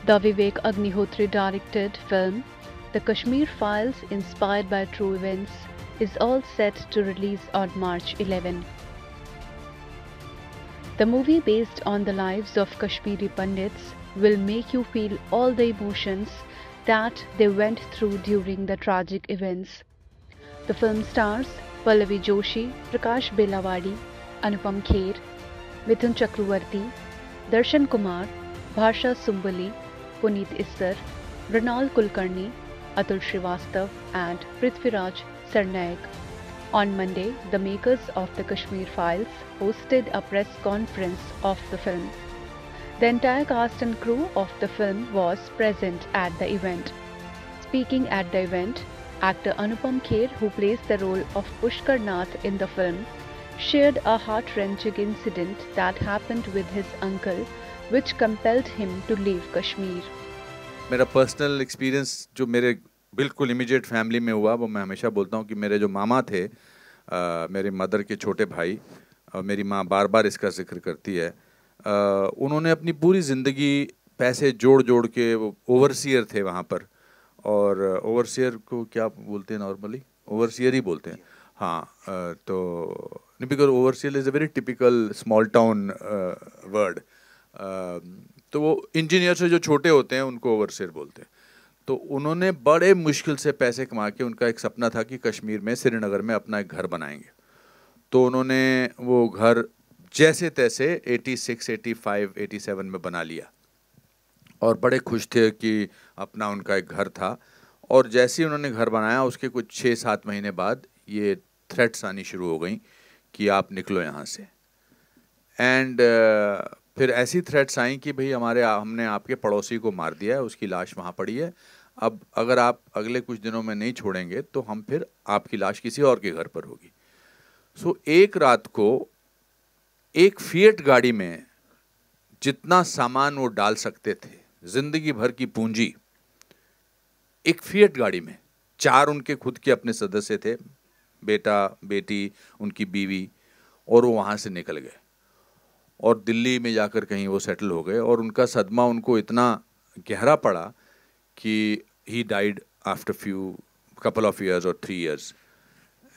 The Vivek Agnihotri directed film The Kashmir Files, inspired by true events, is all set to release on March 11. The movie, based on the lives of Kashmiri Pandits, will make you feel all the emotions that they went through during the tragic events. The film stars Pallavi Joshi, Prakash Belawadi, Anupam Kher, Mithun Chakravarti, Darshan Kumar, Bhasha Sumbuli, Puneet Issar, Mrinal Kulkarni, Atul Srivastav and Prithviraj Sarnaik. On Monday, the makers of The Kashmir Files hosted a press conference of the film. The entire cast and crew of the film was present at the event. Speaking at the event, actor Anupam Kher, who plays the role of Pushkar Nath in the film, shared a heart-wrenching incident that happened with his uncle, which compelled him to leave Kashmir. मेरा personal experience जो मेरे बिल्कुल immediate family में हुआ, वो मैं हमेशा बोलता हूँ कि मेरे जो मामा थे, मेरी मदर के छोटे भाई, मेरी माँ बार बार इसका जिक्र करती है, उन्होंने अपनी पूरी ज़िंदगी पैसे जोड़ जोड़ के, वो ओवरसियर थे वहाँ पर, और ओवरसियर को क्या बोलते हैं नॉर्मली? ओवरसियर ही बोलते हैं, हाँ। तो because overseer is a very typical small town word. तो वो इंजीनियर से जो छोटे होते हैं उनको ओवरसियर बोलते हैं। तो उन्होंने बड़े मुश्किल से पैसे कमा के, उनका एक सपना था कि कश्मीर में, श्रीनगर में अपना एक घर बनाएंगे। तो उन्होंने वो घर जैसे तैसे 86, 85, 87 में बना लिया और बड़े खुश थे कि अपना उनका एक घर था। और जैसे ही उन्होंने घर बनाया, उसके कुछ 6-7 महीने बाद ये थ्रेट्स आनी शुरू हो गई कि आप निकलो यहाँ से। एंड फिर ऐसी थ्रेट्स आई कि भाई हमने आपके पड़ोसी को मार दिया है, उसकी लाश वहाँ पड़ी है, अब अगर आप अगले कुछ दिनों में नहीं छोड़ेंगे तो हम फिर आपकी लाश किसी और के घर पर होगी। सो एक रात को एक फिएट गाड़ी में जितना सामान वो डाल सकते थे, जिंदगी भर की पूंजी, एक फिएट गाड़ी में 4 उनके खुद के अपने सदस्य थे, बेटा बेटी, उनकी बीवी, और वो वहाँ से निकल गए और दिल्ली में जाकर कहीं वो सेटल हो गए। और उनका सदमा उनको इतना गहरा पड़ा कि he died after couple of years or 3 years.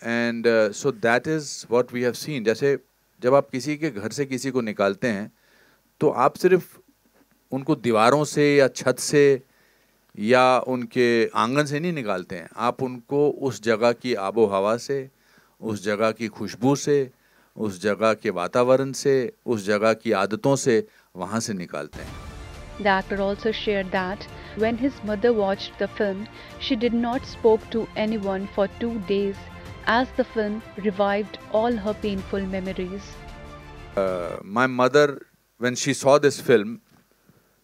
And so that is what we have seen. जैसे जब आप किसी के घर से किसी को निकालते हैं तो आप सिर्फ उनको दीवारों से या छत से या उनके आंगन से नहीं निकालते हैं, आप उनको उस जगह की आबो हवा से, उस जगह की खुशबू से, उस जगह के वातावरण से, उस जगह की आदतों से वहाँ से निकालते हैं। The actor also shared that when his mother watched the film, she did not spoke to anyone for 2 days as the film revived all her painful memories. My mother, when she saw this film,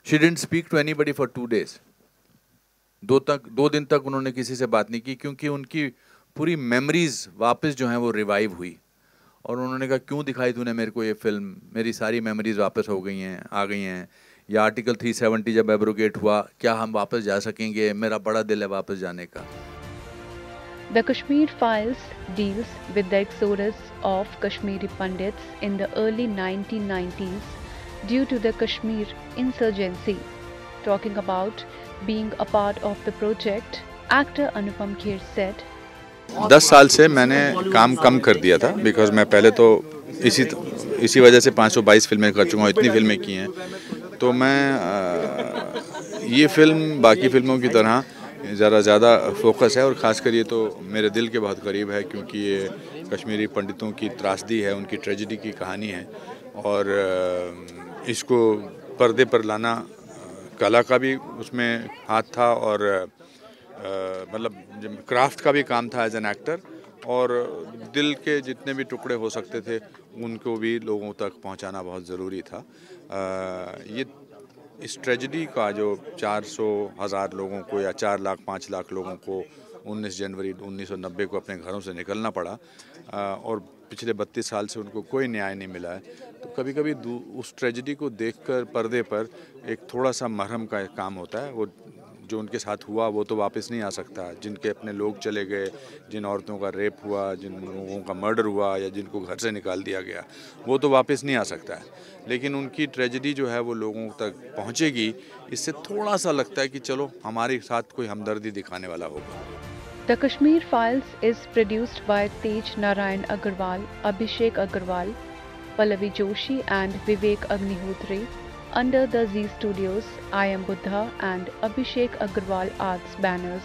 she didn't speak to anybody for 2 days. 2 दिन तक उन्होंने किसी से बात नहीं की, क्योंकि उनकी पूरी मेमोरीज वापस जो हैं वो रिवाइव हुई। और उन्होंने कहा, क्यों दिखाई तूने मेरे को ये फिल्म, मेरी सारी मेमोरीज वापस हो गई हैं, आ गई हैं। या आर्टिकल 370 जब एब्रोगेट हुआ, क्या हम वापस जा सकेंगे? मेरा बड़ा दिल है वापस जाने का। The Kashmir Files deals with the exodus of Kashmiri Pandits in the early 1990s due to the Kashmir insurgency. Talking about being a part of the project, actor Anupam Kher said, 10 साल से मैंने काम कम कर दिया था, because मैं पहले तो इसी वजह से 522 फिल्में कर चुका हूँ, इतनी फिल्में की हैं। तो मैं ये फिल्म बाकी फिल्मों की तरह ज़्यादा फोकस है, और ख़ासकर ये तो मेरे दिल के बहुत करीब है, क्योंकि ये कश्मीरी पंडितों की त्रासदी है, उनकी ट्रेजेडी की कहानी है। और इसको पर्दे पर लाना, कला का भी उसमें हाथ था, और मतलब क्राफ्ट का भी काम था एज एन एक्टर, और दिल के जितने भी टुकड़े हो सकते थे उनको भी लोगों तक पहुंचाना बहुत ज़रूरी था। ये इस ट्रेजेडी का जो 400,000 लोगों को या 4 लाख 5 लाख लोगों को 19 जनवरी 1990 को अपने घरों से निकलना पड़ा, और पिछले 32 साल से उनको कोई न्याय नहीं मिला है। तो कभी कभी उस ट्रेजेडी को देखकर पर्दे पर एक थोड़ा सा मरहम का काम होता है। वो जो उनके साथ हुआ वो तो वापस नहीं आ सकता, जिनके अपने लोग चले गए, जिन औरतों का रेप हुआ, जिन लोगों का मर्डर हुआ, या जिनको घर से निकाल दिया गया, वो तो वापस नहीं आ सकता है। लेकिन उनकी ट्रेजेडी जो है वो लोगों तक पहुंचेगी, इससे थोड़ा सा लगता है कि चलो हमारे साथ कोई हमदर्दी दिखाने वाला होगा। The Kashmir Files is produced by Tej Narayan Agarwal, Abhishek Agarwal, Pallavi Joshi and Vivek Agnihotri under the Z Studios, I Am Buddha and Abhishek Agarwal Arts banners.